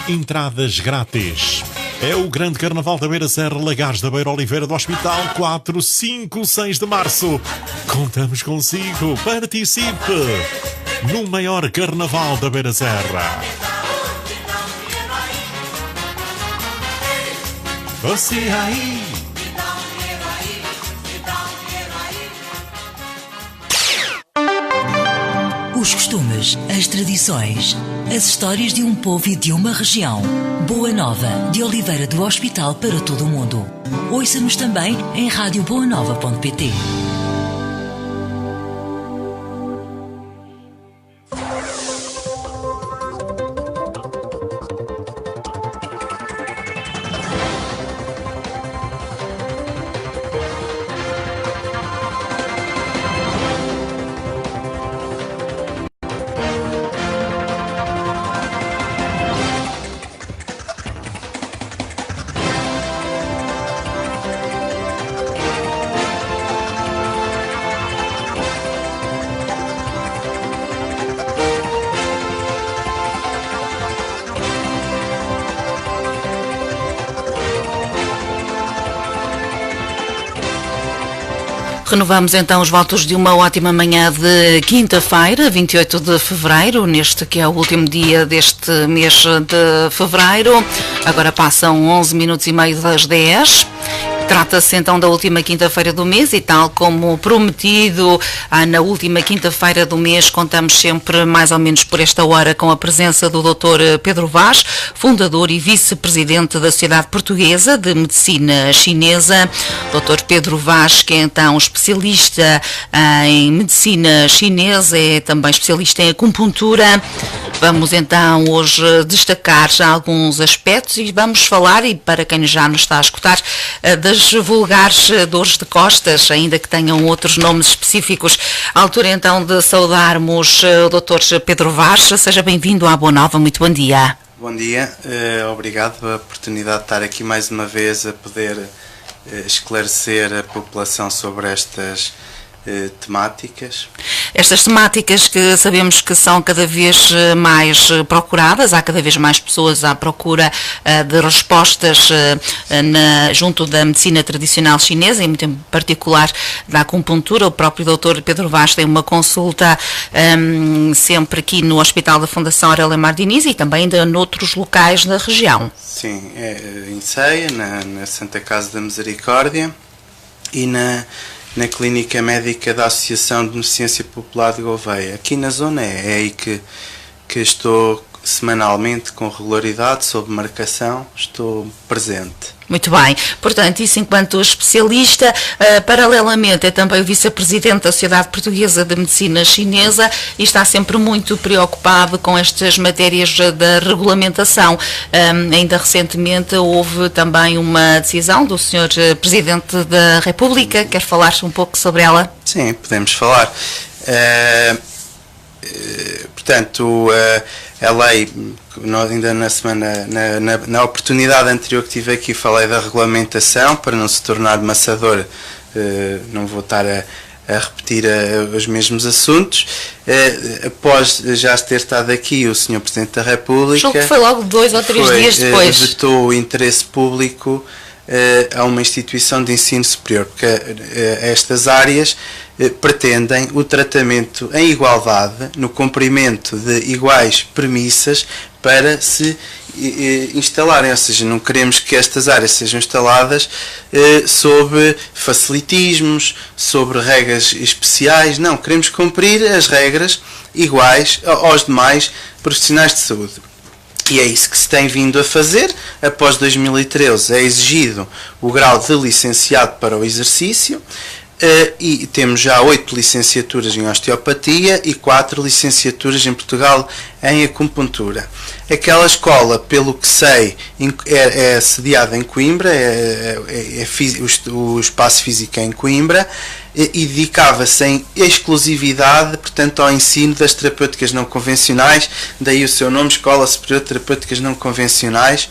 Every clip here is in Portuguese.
entradas grátis. É o grande carnaval da Beira Serra, Lagares da Beira, Oliveira do Hospital, 4, 5, 6 de março. Contamos consigo. Participe no maior carnaval da Beira Serra. Você aí. Os costumes, as tradições, as histórias de um povo e de uma região. Boa Nova, de Oliveira do Hospital para todo o mundo. Ouça-nos também em radioboanova.pt. Renovamos então os votos de uma ótima manhã de quinta-feira, 28 de fevereiro, neste que é o último dia deste mês de fevereiro. Agora passam 11 minutos e meio das 10. Trata-se então da última quinta-feira do mês e, tal como prometido, na última quinta-feira do mês contamos sempre mais ou menos por esta hora com a presença do Dr. Pedro Vaz, fundador e vice-presidente da Sociedade Portuguesa de Medicina Chinesa. Dr. Pedro Vaz, que é então especialista em medicina chinesa, é também especialista em acupuntura. Vamos então hoje destacar já alguns aspectos e vamos falar, e para quem já nos está a escutar, das vulgares dores de costas, ainda que tenham outros nomes específicos. À altura então de saudarmos o Dr. Pedro Vaz. Seja bem-vindo à Boa Nova, muito bom dia. Bom dia, obrigado pela oportunidade de estar aqui mais uma vez a poder esclarecer a população sobre estas temáticas. Estas temáticas que sabemos que são cada vez mais procuradas, há cada vez mais pessoas à procura de respostas junto da medicina tradicional chinesa e muito em particular da acupuntura. O próprio Dr. Pedro Vaz tem uma consulta sempre aqui no Hospital da Fundação Aurélia Mardiniz e também ainda noutros locais da região. Sim, em Ceia, na Santa Casa da Misericórdia e na Clínica Médica da Associação de Beneficência Popular de Gouveia. Aqui na zona é aí que estou semanalmente, com regularidade, sob marcação, estou presente. Muito bem. Portanto, isso enquanto especialista, paralelamente é também o vice-presidente da Sociedade Portuguesa de Medicina Chinesa e está sempre muito preocupado com estas matérias da regulamentação. Ainda recentemente houve também uma decisão do Sr. Presidente da República. Quer falar um pouco sobre ela? Sim, podemos falar. Portanto, a lei, ainda na semana, na oportunidade anterior que tive aqui, falei da regulamentação, para não se tornar maçador, não vou estar a repetir os mesmos assuntos. Após já ter estado aqui o Sr. Presidente da República, julgo que foi logo 2 ou 3 dias depois, vetou o interesse público a uma instituição de ensino superior, porque estas áreas pretendem o tratamento em igualdade, no cumprimento de iguais premissas para se instalarem, ou seja, não queremos que estas áreas sejam instaladas sob facilitismos, sobre regras especiais, não, queremos cumprir as regras iguais aos demais profissionais de saúde. E é isso que se tem vindo a fazer. Após 2013 é exigido o grau de licenciado para o exercício e temos já 8 licenciaturas em osteopatia e 4 licenciaturas em Portugal em acupuntura. Aquela escola, pelo que sei, é sediada em Coimbra, o espaço físico é em Coimbra, e dedicava-se em exclusividade, portanto, ao ensino das terapêuticas não convencionais, daí o seu nome, Escola Superior de Terapêuticas Não Convencionais.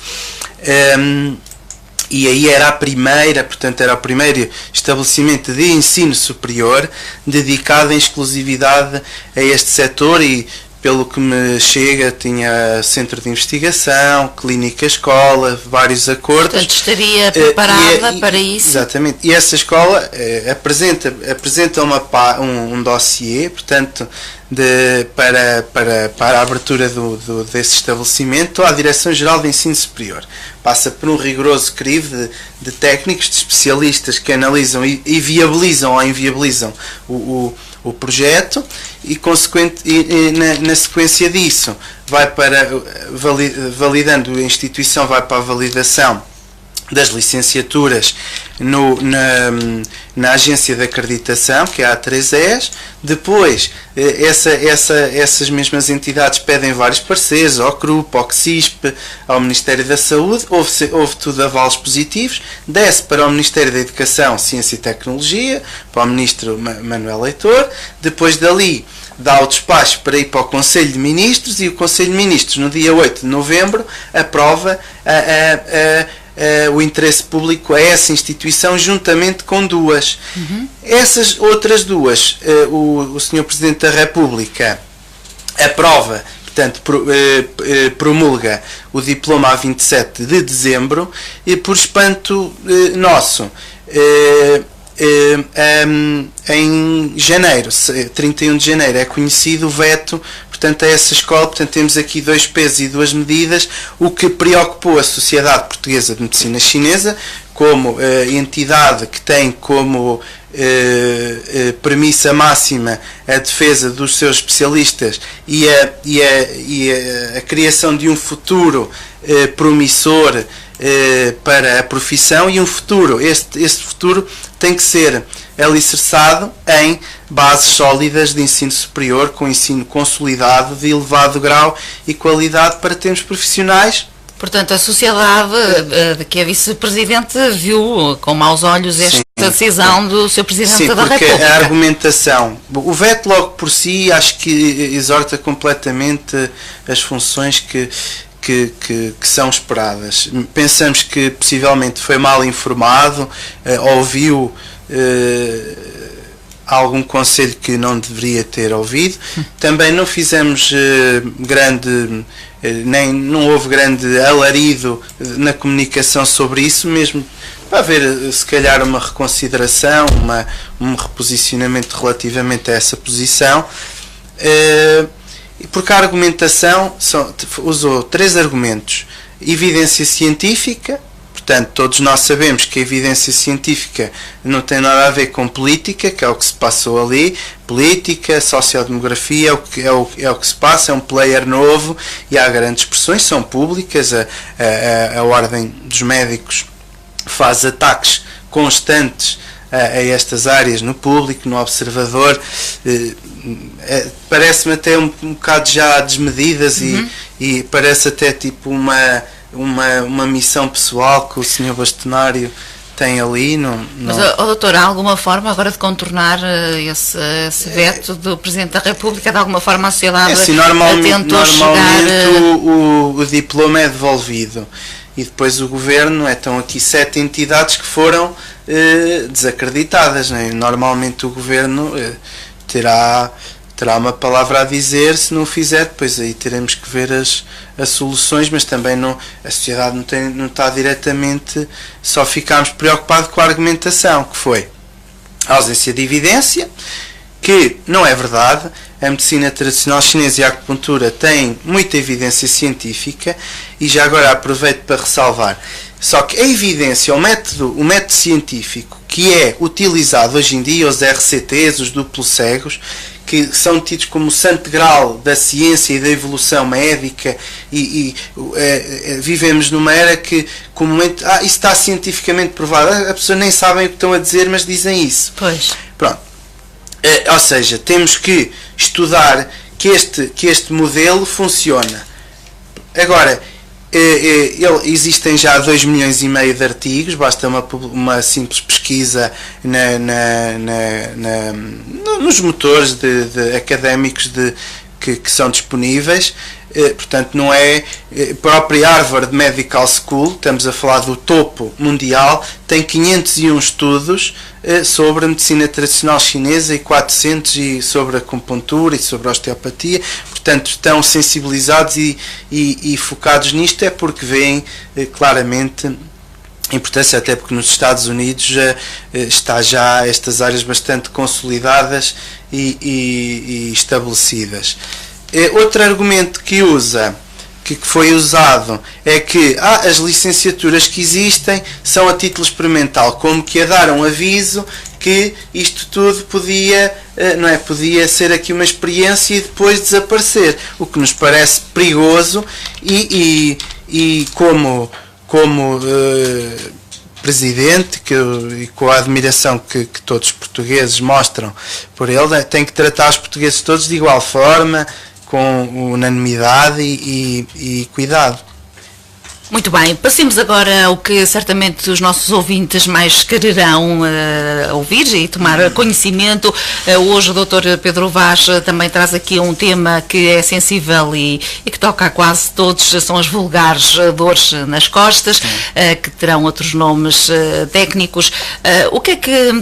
E aí era o primeiro estabelecimento de ensino superior dedicado em exclusividade a este setor e pelo que me chega, tinha centro de investigação, clínica escola, vários acordos. Portanto, estaria preparada para isso? Exatamente. E essa escola apresenta um dossiê, portanto, para a abertura desse estabelecimento à Direção-Geral de Ensino Superior. Passa por um rigoroso crivo de técnicos, de especialistas que analisam e viabilizam ou inviabilizam o projeto e na sequência disso vai para validando a instituição, vai para a validação das licenciaturas na agência de acreditação, que é a A3ES. Depois essas mesmas entidades pedem vários pareceres ao CRUP, ao CSISP, ao Ministério da Saúde, houve tudo avalos positivos, desce para o Ministério da Educação, Ciência e Tecnologia, para o Ministro Manuel Leitor. Depois dali dá o despacho para ir para o Conselho de Ministros, e o Conselho de Ministros, no dia 8 de novembro, aprova o interesse público a essa instituição, juntamente com duas. Essas outras duas, o Sr. Presidente da República aprova, portanto, promulga o diploma a 27 de dezembro, e por espanto nosso, em janeiro, 31 de janeiro, é conhecido o veto, portanto, a essa escola. Portanto, temos aqui 2 pesos e 2 medidas, o que preocupou a Sociedade Portuguesa de Medicina Chinesa, como entidade que tem como premissa máxima a defesa dos seus especialistas e a criação de um futuro promissor para a profissão, e um futuro, este futuro tem que ser alicerçado em bases sólidas de ensino superior, com ensino consolidado de elevado grau e qualidade, para termos profissionais. Portanto, a sociedade, que é vice-presidente, viu com maus olhos esta decisão do Sr. Presidente da República. Sim, porque a argumentação, o veto logo por si, acho que exorta completamente as funções que são esperadas. Pensamos que possivelmente foi mal informado, ouviu algum conselho que não deveria ter ouvido. Também não fizemos não houve grande alarido na comunicação sobre isso, mesmo para haver se calhar uma reconsideração, um reposicionamento relativamente a essa posição. Porque a argumentação usou 3 argumentos: evidência científica. Portanto, todos nós sabemos que a evidência científica não tem nada a ver com política, que é o que se passou ali. Política, sociodemografia, é o que se passa, é um player novo, e há grandes pressões, são públicas. A Ordem dos Médicos faz ataques constantes a estas áreas no Público, no Observador. Parece-me até um bocado já desmedidas, e parece até tipo uma missão pessoal que o Sr. Bastonário tem ali. Mas, doutor, há alguma forma agora de contornar esse veto do Presidente da República? De alguma forma a sociedade tentou chegar... o diploma é devolvido, e depois o Governo, estão aqui 7 entidades que foram desacreditadas, não é? Normalmente o Governo terá uma palavra a dizer. Se não o fizer, depois aí teremos que ver as soluções, mas também a sociedade não está diretamente, só ficámos preocupados com a argumentação, que foi a ausência de evidência, que não é verdade. A medicina tradicional chinesa e a acupuntura têm muita evidência científica, e já agora aproveito para ressalvar, só que a evidência, o método científico que é utilizado hoje em dia, os RCTs, os duplos cegos, que são tidos como o santo grau da ciência e da evolução médica, e vivemos numa era que comumente isso está cientificamente provado, a pessoa nem sabem o que estão a dizer, mas dizem isso. Pois. Pronto. Ou seja, temos que estudar que este modelo funciona. Agora, existem já 2,5 milhões de artigos, basta uma simples pesquisa nos motores académicos que são disponíveis. portanto não é própria Harvard Medical School, estamos a falar do topo mundial, tem 501 estudos sobre a medicina tradicional chinesa e 400 sobre a acupuntura e sobre a osteopatia, portanto estão sensibilizados e focados nisto, é porque veem claramente a importância, até porque nos Estados Unidos está já estas áreas bastante consolidadas e estabelecidas. Outro argumento que foi usado é que as licenciaturas que existem são a título experimental, como que a dar um aviso que isto tudo podia ser aqui uma experiência e depois desaparecer, o que nos parece perigoso e como presidente, e com a admiração que todos os portugueses mostram por ele, tem que tratar os portugueses todos de igual forma, com unanimidade e cuidado. Muito bem, passemos agora ao que certamente os nossos ouvintes mais quererão ouvir e tomar conhecimento. Hoje o Dr. Pedro Vaz também traz aqui um tema que é sensível e que toca a quase todos, são as vulgares dores nas costas, que terão outros nomes técnicos.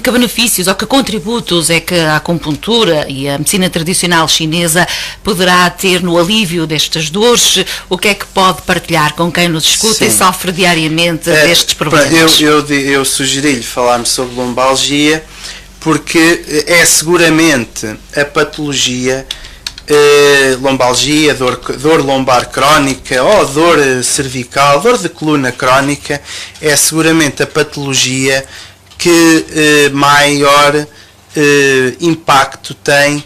Que benefícios ou que contributos é que a acupuntura e a medicina tradicional chinesa poderá ter no alívio destas dores? O que é que pode partilhar com quem nos escuta Sim. e sofre diariamente destes problemas? Eu sugeri-lhe falarmos sobre lombalgia, porque é seguramente a patologia, lombalgia, dor lombar crónica ou dor cervical, dor de coluna crónica, é seguramente a patologia que maior impacto tem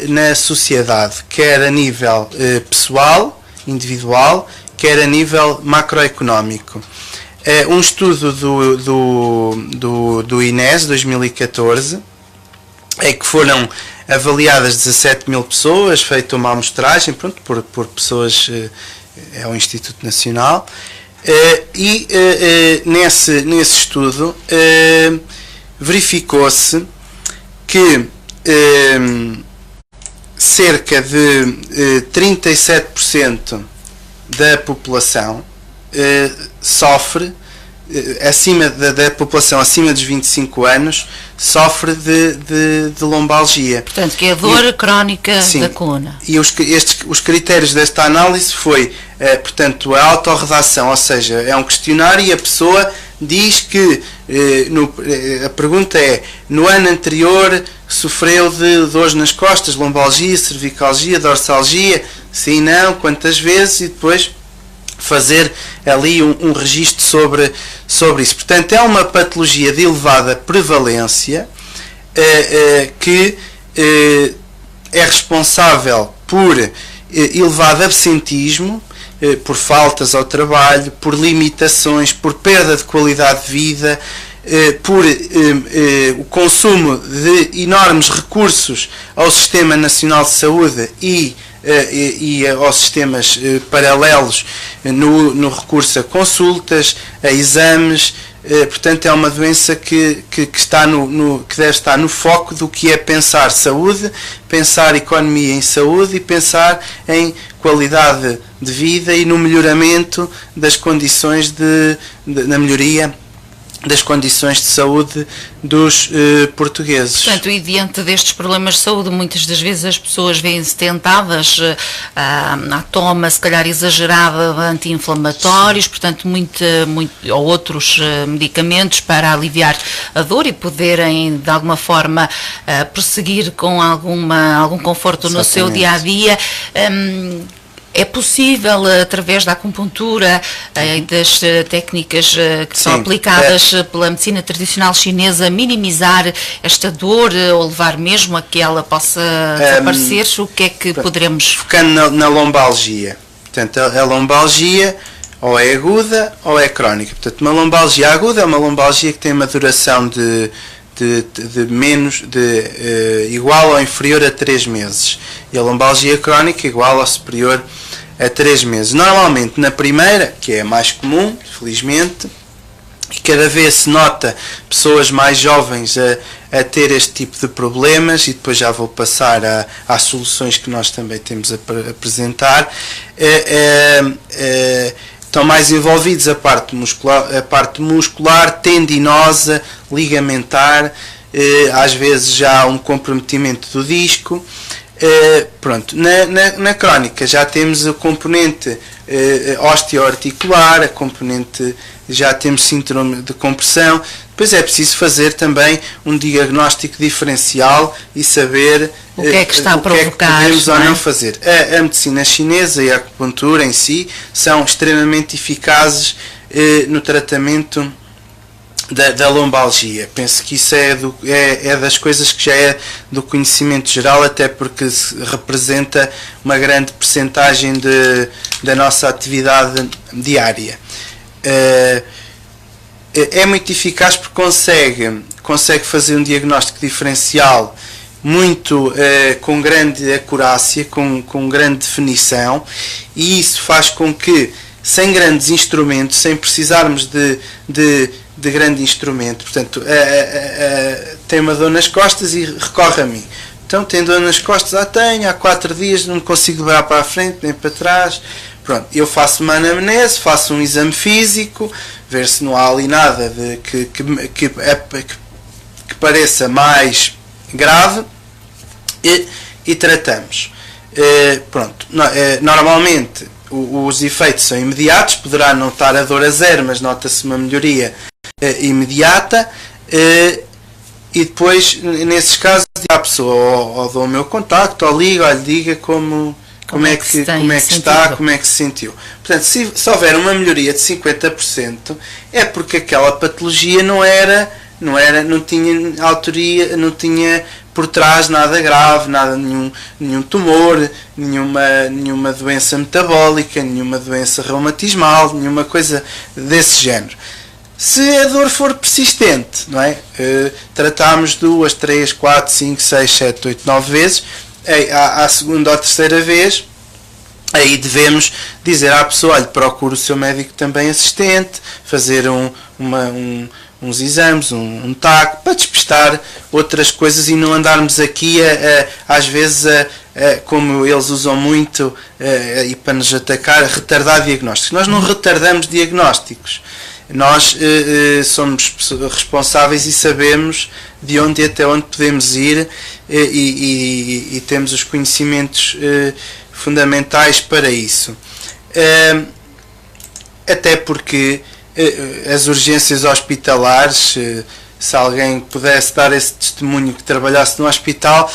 na sociedade, quer a nível pessoal, individual, quer a nível macroeconómico. Um estudo do INES 2014 é que foram avaliadas 17 mil pessoas, feita uma amostragem por pessoas, é um Instituto Nacional, nesse estudo verificou-se que cerca de 37% da população sofre, acima da população acima dos 25 anos, sofre de lombalgia. Portanto, que é a dor crónica sim, da coluna. E os critérios desta análise foi, portanto, a autorredação, ou seja, é um questionário e a pessoa diz que, a pergunta é, no ano anterior sofreu de dores nas costas, lombalgia, cervicalgia, dorsalgia, sim, não, quantas vezes, e depois fazer ali um registro sobre isso. Portanto, é uma patologia de elevada prevalência que é responsável por elevado absentismo, por faltas ao trabalho, por limitações, por perda de qualidade de vida, por o consumo de enormes recursos ao Sistema Nacional de Saúde e aos sistemas paralelos no recurso a consultas, a exames. Portanto, é uma doença que deve estar no foco do que é pensar saúde, pensar economia em saúde e pensar em qualidade de vida e no melhoramento das condições na melhoria das condições de saúde dos portugueses. Portanto, e diante destes problemas de saúde, muitas das vezes as pessoas veem-se tentadas à toma, se calhar exagerada, de anti-inflamatórios, portanto, ou outros medicamentos para aliviar a dor e poderem, de alguma forma, prosseguir com algum conforto Exatamente. No seu dia-a-dia. É possível, através da acupuntura e das técnicas que são aplicadas pela medicina tradicional chinesa, minimizar esta dor ou levar mesmo a que ela possa desaparecer? O que é que poderemos... Focando na lombalgia. Portanto, a lombalgia ou é aguda ou é crónica. Portanto, uma lombalgia aguda é uma lombalgia que tem uma duração igual ou inferior a 3 meses. E a lombalgia crónica igual ou superior a 3 meses. Normalmente na primeira, que é a mais comum, felizmente, e cada vez se nota pessoas mais jovens a ter este tipo de problemas, e depois já vou passar às soluções que nós também temos a apresentar. Estão mais envolvidos a parte muscular, tendinosa, ligamentar, às vezes já há um comprometimento do disco. Pronto, na crónica já temos o componente osteoarticular, a componente, já temos síndrome de compressão. Depois é preciso fazer também um diagnóstico diferencial e saber o que é que está a provocar, que podemos ou não fazer. A medicina chinesa e a acupuntura em si são extremamente eficazes no tratamento da lombalgia. Penso que isso é das coisas que já é do conhecimento geral, até porque representa uma grande percentagem da nossa atividade diária. É muito eficaz porque consegue fazer um diagnóstico diferencial muito com grande acurácia, com grande definição, e isso faz com que, sem grandes instrumentos, sem precisarmos de grande instrumento, portanto, tem uma dor nas costas e recorre a mim. Então, tem dor nas costas? Tenho, há 4 dias, não consigo virar para a frente nem para trás. Pronto, eu faço uma anamnese, faço um exame físico, ver se não há ali nada que pareça mais grave, e tratamos. Pronto, normalmente os efeitos são imediatos, poderá não estar a dor a zero, mas nota-se uma melhoria imediata, e depois, nesses casos, a pessoa ou dou o meu contacto, ou ligo, ou lhe diga como é que está, como é que se sentiu. Portanto, se houver uma melhoria de 50%, é porque aquela patologia não tinha autoria, não tinha por trás nada grave, nenhum tumor, nenhuma doença metabólica, nenhuma doença reumatismal, nenhuma coisa desse género. Se a dor for persistente, não é? Tratamos 2, 3, 4, 5, 6, 7, 8, 9 vezes. À segunda ou terceira vez, aí devemos dizer à pessoa: olha, procure o seu médico também assistente, fazer uns exames, um TAC, para despistar outras coisas e não andarmos aqui às vezes como eles usam muito, e para nos atacar, retardar diagnósticos. Nós não retardamos diagnósticos. Nós somos responsáveis e sabemos de onde até onde podemos ir, e temos os conhecimentos fundamentais para isso. Até porque as urgências hospitalares, se alguém pudesse dar esse testemunho que trabalhasse no hospital,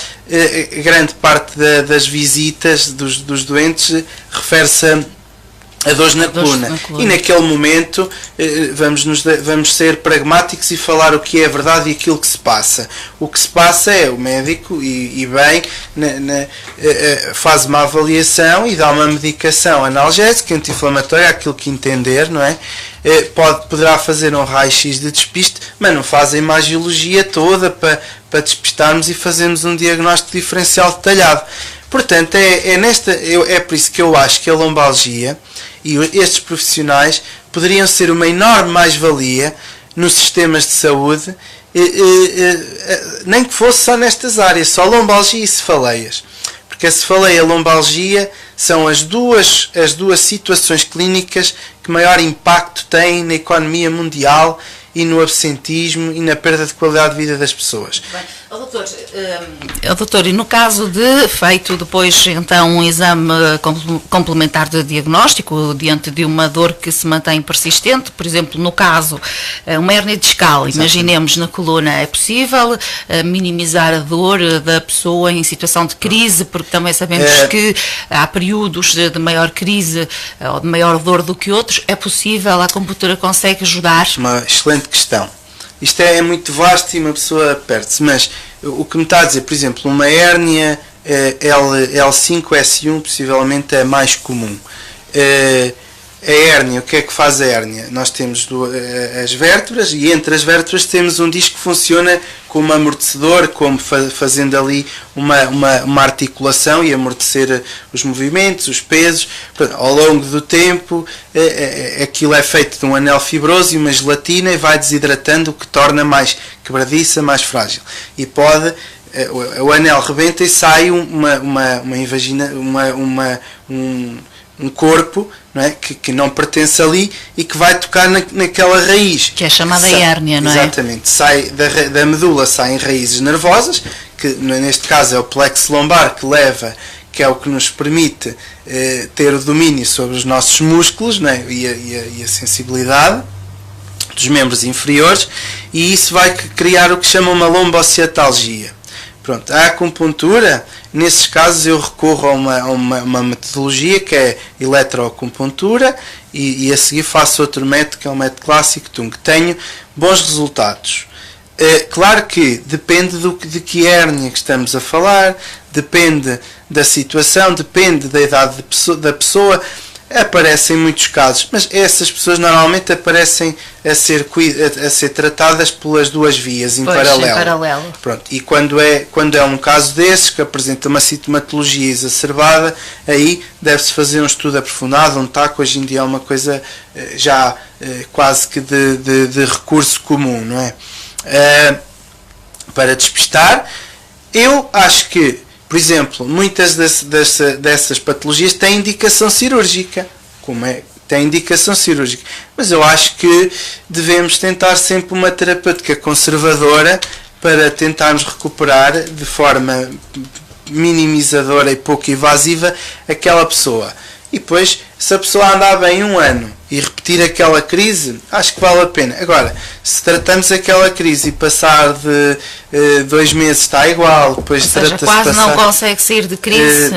grande parte das visitas dos doentes refere-se a dores na coluna. E naquele momento vamos ser pragmáticos e falar o que é verdade e aquilo que se passa. O que se passa é o médico, e bem, faz uma avaliação e dá uma medicação analgésica, anti-inflamatória, aquilo que entender, não é? Poderá fazer um raio-x de despiste, mas não faz a imagiologia toda para despistarmos e fazermos um diagnóstico diferencial detalhado. Portanto, é por isso que eu acho que a lombalgia e estes profissionais poderiam ser uma enorme mais-valia nos sistemas de saúde, nem que fosse só nestas áreas, só lombalgia e cefaleias. Porque a cefaleia e a lombalgia são as duas situações clínicas que maior impacto têm na economia mundial e no absentismo e na perda de qualidade de vida das pessoas. Bem, doutor, e no caso de feito depois então um exame complementar de diagnóstico diante de uma dor que se mantém persistente, por exemplo, no caso uma hérnia discal, imaginemos na coluna, é possível minimizar a dor da pessoa em situação de crise, porque também sabemos que há períodos de maior crise ou de maior dor do que outros. É possível, a acupuntura consegue ajudar? Uma excelente questão. Isto é muito vasto e uma pessoa perde-se, mas o que me está a dizer, por exemplo, uma hérnia L5, S1 possivelmente é mais comum. A hérnia, o que é que faz a hérnia? Nós temos as vértebras, e entre as vértebras temos um disco que funciona como amortecedor, como fazendo ali uma articulação e amortecer os movimentos, os pesos. Portanto, ao longo do tempo, aquilo é feito de um anel fibroso e uma gelatina e vai desidratando, o que torna mais quebradiça, mais frágil. E pode... O anel rebenta e sai um corpo, não é? Que não pertence ali e que vai tocar naquela raiz. Que é chamada hérnia, não é? Exatamente. Sai da medula, saem raízes nervosas, que neste caso é o plexo lombar que é o que nos permite ter o domínio sobre os nossos músculos, não é? e a sensibilidade dos membros inferiores, e isso vai criar o que chama uma lombociatalgia. Pronto, a acupuntura, nesses casos eu recorro a uma metodologia que é eletroacupuntura e a seguir faço outro método que é o método clássico Tung. Tenho bons resultados. Claro que depende de que hérnia que estamos a falar, depende da situação, depende da idade da pessoa. Aparecem muitos casos, mas essas pessoas normalmente aparecem a ser tratadas pelas duas vias em paralelo. Pronto. E quando é um caso desses que apresenta uma sintomatologia exacerbada, aí deve-se fazer um estudo aprofundado. Um TAC hoje em dia é uma coisa já quase que de recurso comum, não é? Para despistar, eu acho que, por exemplo, muitas dessas patologias têm indicação cirúrgica, tem indicação cirúrgica, mas eu acho que devemos tentar sempre uma terapêutica conservadora para tentarmos recuperar de forma minimizadora e pouco invasiva aquela pessoa. E depois, se a pessoa andar bem um ano e repetir aquela crise, acho que vale a pena. Agora, se tratamos aquela crise e passar de 2 meses está igual, depois trata-se quase não consegue sair de crise,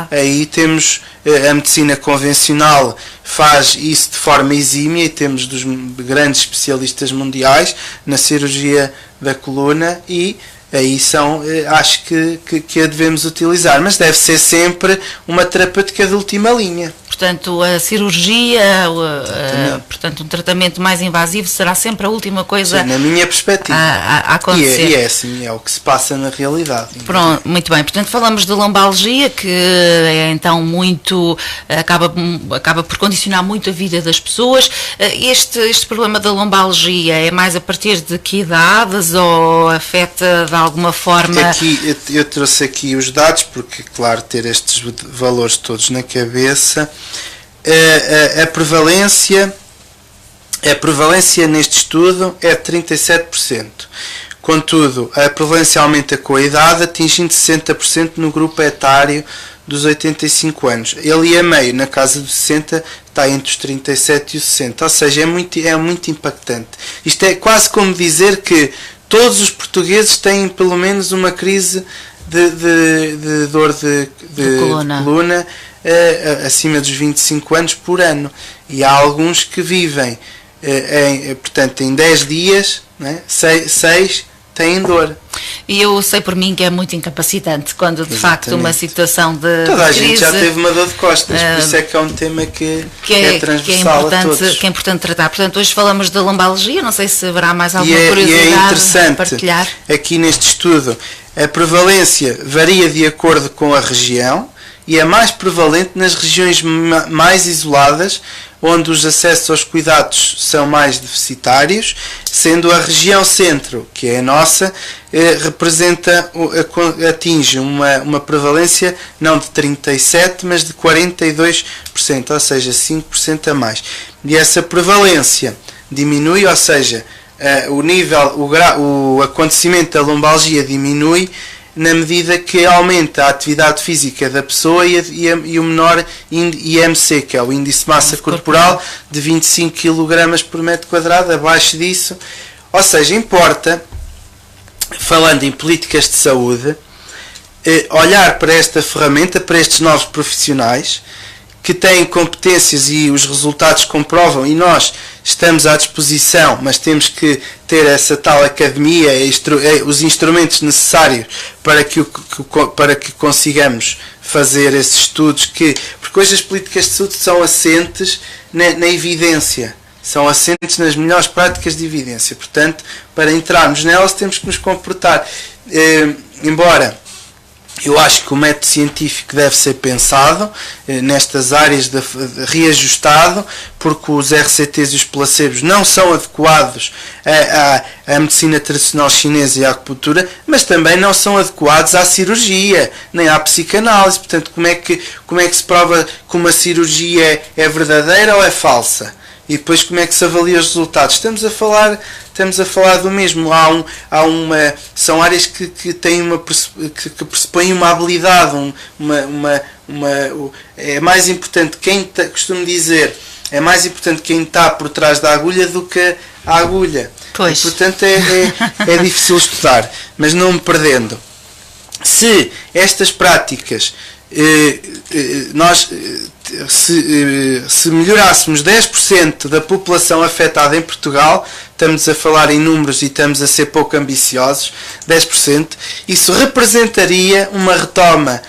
aí temos a medicina convencional faz isso de forma exímia e temos dos grandes especialistas mundiais na cirurgia da coluna e aí acho que a devemos utilizar, mas deve ser sempre uma terapêutica de última linha. Portanto, a cirurgia, portanto, um tratamento mais invasivo será sempre a última coisa. Sim, na minha perspectiva. A acontecer. E é assim, é o que se passa na realidade. Pronto, muito bem. Portanto, falamos de lombalgia, que é então muito, acaba por condicionar muito a vida das pessoas. Este problema da lombalgia é mais a partir de que idades ou afeta de alguma forma? Aqui, eu trouxe aqui os dados, porque, claro, ter estes valores todos na cabeça. A prevalência neste estudo é de 37%. Contudo, a prevalência aumenta com a idade, atingindo 60% no grupo etário dos 85 anos. Ele a meio, na casa dos 60, está entre os 37 e os 60. Ou seja, é muito impactante. Isto é quase como dizer que todos os portugueses têm pelo menos uma crise de dor de coluna acima dos 25 anos por ano. E há alguns que vivem, portanto, em 10 dias, né, 6 têm dor. E eu sei por mim que é muito incapacitante quando de facto uma situação de toda a crise, gente já teve uma dor de costas, por isso é que é um tema que é transversal a todos. Que é importante tratar. Portanto, hoje falamos de lombalgia, não sei se haverá mais alguma curiosidade a partilhar. Aqui neste estudo, a prevalência varia de acordo com a região e é mais prevalente nas regiões mais isoladas, onde os acessos aos cuidados são mais deficitários, sendo a região centro, que é a nossa, atinge uma prevalência não de 37%, mas de 42%, ou seja, 5% a mais. E essa prevalência diminui, ou seja, o acontecimento da lombalgia diminui na medida que aumenta a atividade física da pessoa e o menor IMC, que é o índice de massa corporal, de 25 kg por metro quadrado, abaixo disso. Ou seja, importa, falando em políticas de saúde, olhar para esta ferramenta, para estes novos profissionais, que têm competências e os resultados comprovam, e nós estamos à disposição, mas temos que ter essa tal academia, os instrumentos necessários para que consigamos fazer esses estudos, porque hoje as políticas de saúde são assentes na evidência, são assentes nas melhores práticas de evidência. Portanto, para entrarmos nelas temos que nos comportar. Embora eu acho que o método científico deve ser pensado nestas áreas reajustado, porque os RCTs e os placebos não são adequados à medicina tradicional chinesa e à acupuntura, mas também não são adequados à cirurgia, nem à psicanálise. Portanto, como é que se prova que uma cirurgia é verdadeira ou é falsa? E depois como é que se avalia os resultados? Estamos a falar do mesmo. São áreas que têm que pressupõem uma habilidade, é mais importante costumo dizer, é mais importante quem está por trás da agulha do que a agulha. Pois. E, portanto é difícil estudar, mas não me perdendo. Se estas práticas se melhorássemos 10% da população afetada em Portugal, estamos a falar em números e estamos a ser pouco ambiciosos, 10%, isso representaria uma retoma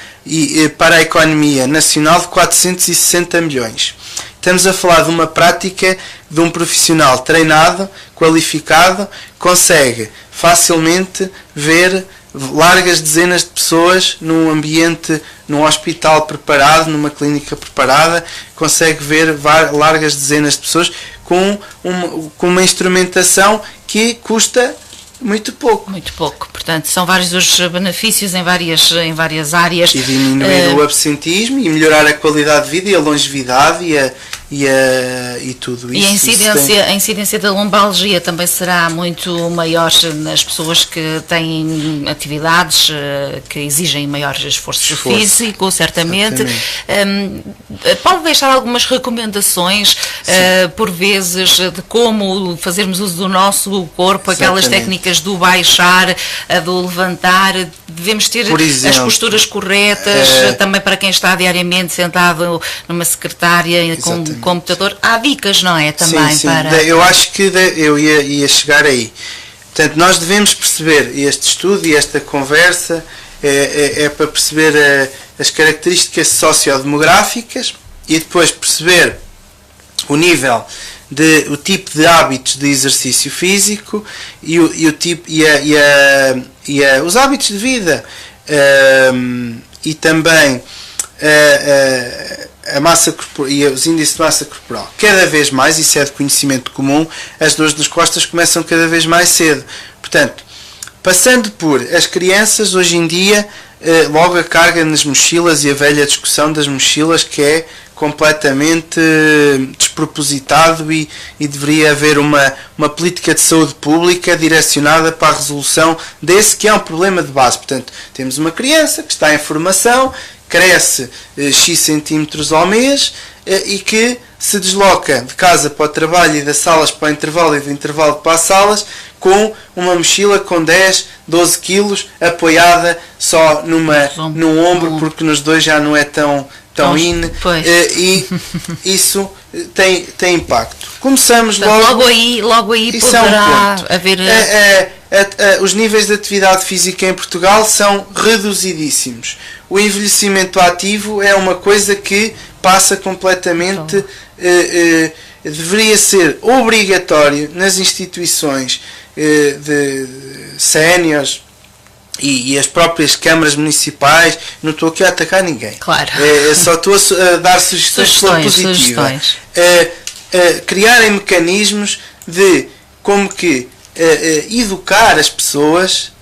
para a economia nacional de 460 milhões. Estamos a falar de uma prática de um profissional treinado, qualificado, consegue facilmente ver largas dezenas de pessoas num ambiente, num hospital preparado, numa clínica preparada, consegue ver largas dezenas de pessoas com uma instrumentação que custa muito pouco. Muito pouco. Portanto, são vários os benefícios em várias áreas. E diminuir o absentismo e melhorar a qualidade de vida e a longevidade e tudo isso. E a incidência da lombalgia também será muito maior nas pessoas que têm atividades que exigem maior esforço físico, certamente. Pode deixar algumas recomendações, por vezes, de como fazermos uso do nosso corpo, aquelas técnicas do baixar, do levantar, devemos ter as posturas corretas, também para quem está diariamente sentado numa secretária com computador, há dicas, não é? Também sim. Eu acho que eu ia chegar aí. Portanto, nós devemos perceber este estudo e esta conversa é para perceber as características sociodemográficas e depois perceber o nível o tipo de hábitos de exercício físico e os hábitos de vida e também a massa corporal e os índices de massa corporal. Cada vez mais, isso é de conhecimento comum, as dores nas costas começam cada vez mais cedo. Portanto, passando por as crianças, hoje em dia, logo a carga nas mochilas e a velha discussão das mochilas, que é completamente despropositado e deveria haver uma política de saúde pública direcionada para a resolução desse que é um problema de base. Portanto, temos uma criança que está em formação, cresce X centímetros ao mês e que se desloca de casa para o trabalho e das salas para o intervalo e do intervalo para as salas com uma mochila com 10, 12 quilos apoiada só num ombro, porque nos dois já não é tão in, e isso tem impacto. Começamos logo aí poderá haver... Os níveis de atividade física em Portugal são reduzidíssimos. O envelhecimento ativo é uma coisa que passa completamente... deveria ser obrigatório nas instituições de séniores e as próprias câmaras municipais. Não estou aqui a atacar ninguém. Claro. Só estou a dar sugestões pela positiva. Criarem mecanismos de como que educar as pessoas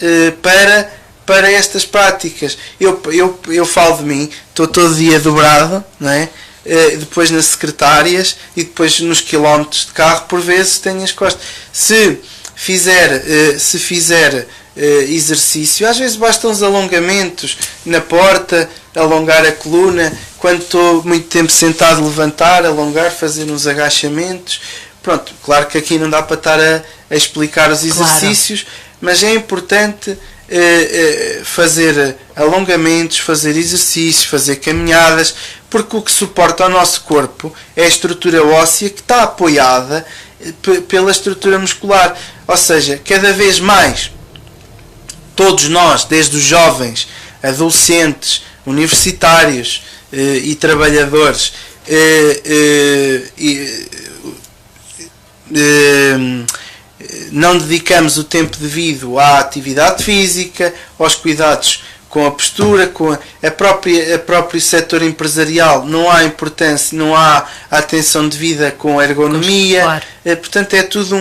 para estas práticas. Eu falo de mim, estou todo dia dobrado, não é? Depois nas secretárias e depois nos quilómetros de carro, por vezes tenho as costas. Se fizer exercício, às vezes bastam uns alongamentos na porta, alongar a coluna, quando estou muito tempo sentado, levantar, alongar, fazer uns agachamentos. Pronto, claro que aqui não dá para estar a explicar os exercícios, mas é importante fazer alongamentos, fazer exercícios, fazer caminhadas, porque o que suporta o nosso corpo é a estrutura óssea que está apoiada pela estrutura muscular. Ou seja, cada vez mais todos nós, desde os jovens, adolescentes, universitários não dedicamos o tempo devido à atividade física, aos cuidados com a postura, com a próprio setor empresarial, não há importância, não há atenção devida com a ergonomia, claro. Portanto é tudo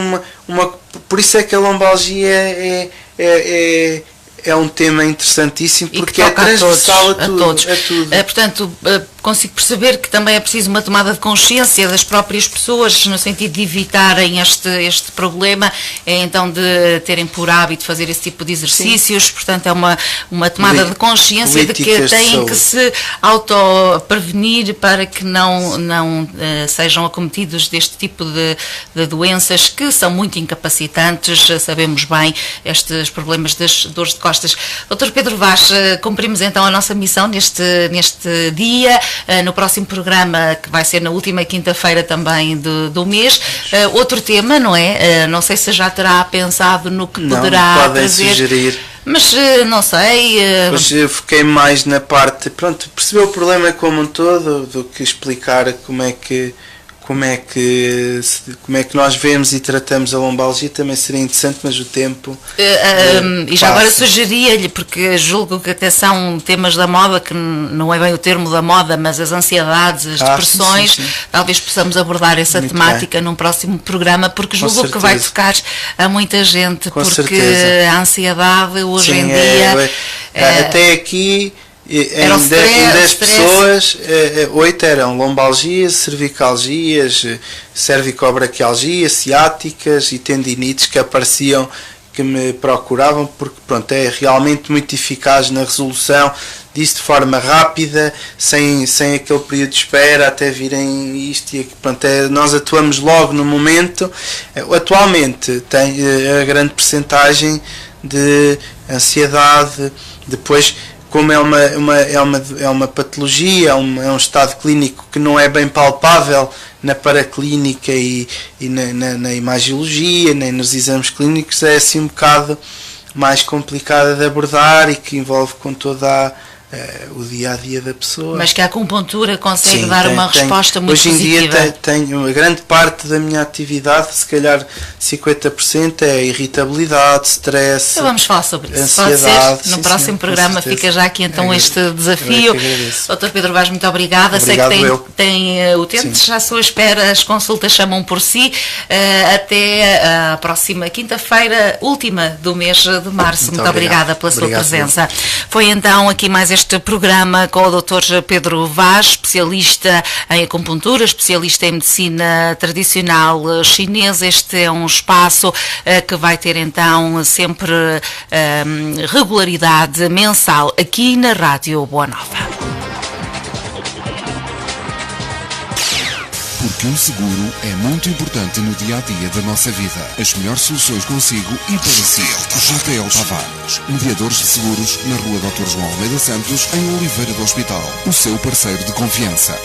por isso é que a lombalgia é um tema interessantíssimo, porque é transversal a todos. Portanto, consigo perceber que também é preciso uma tomada de consciência das próprias pessoas, no sentido de evitarem este problema, então de terem por hábito fazer esse tipo de exercícios. Sim. Portanto, é uma tomada de consciência de que têm que se auto-prevenir para que não sejam acometidos deste tipo de doenças que são muito incapacitantes. Sabemos bem estes problemas das dores de costas. Dr. Pedro Vaz, cumprimos então a nossa missão neste dia. No próximo programa, que vai ser na última quinta-feira também do mês, outro tema, não é? Não sei se já terá pensado no que poderá trazer. Sugerir. Mas não sei. Mas eu foquei mais na parte, perceber o problema como um todo, do que explicar como é que nós vemos e tratamos a lombalgia. Também seria interessante, mas o tempo e já agora sugeria-lhe, porque julgo que até são temas da moda, que não é bem o termo da moda, mas as ansiedades, as depressões, sim. Talvez possamos abordar essa muito temática num próximo programa, porque julgo que vai tocar a muita gente, com porque certeza. A ansiedade hoje sim, em dia até aqui em 10 pessoas, 8 eram lombalgias, cervicalgias, cervicobraquialgias, ciáticas e tendinites que apareciam, que me procuravam, porque é realmente muito eficaz na resolução disso de forma rápida, sem aquele período de espera até virem isto e nós atuamos logo no momento. Atualmente tem a grande percentagem de ansiedade, depois como é uma patologia, é um estado clínico que não é bem palpável na paraclínica e na imagiologia, nem nos exames clínicos, é assim um bocado mais complicada de abordar e que envolve com toda o dia-a-dia da pessoa. Mas que a acupuntura consegue dar uma resposta muito positiva. Hoje em dia tenho uma grande parte da minha atividade, se calhar 50% é irritabilidade, stress, então vamos falar sobre isso. Ansiedade. Pode ser? No próximo programa fica já aqui então este desafio. Dr. Pedro Vaz, muito obrigada. Obrigado. Sei que tem utentes à sua espera, as consultas chamam por si. Até a próxima quinta-feira, última do mês de março. Muito obrigada pela sua presença. Foi então aqui mais este programa com o Dr. Pedro Vaz, especialista em acupuntura, especialista em medicina tradicional chinesa. Este é um espaço que vai ter então sempre regularidade mensal aqui na Rádio Boa Nova. Porque um seguro é muito importante no dia-a-dia da nossa vida. As melhores soluções consigo e para si. JL Tavares, mediadores de seguros, na Rua Dr. João Almeida Santos, em Oliveira do Hospital. O seu parceiro de confiança.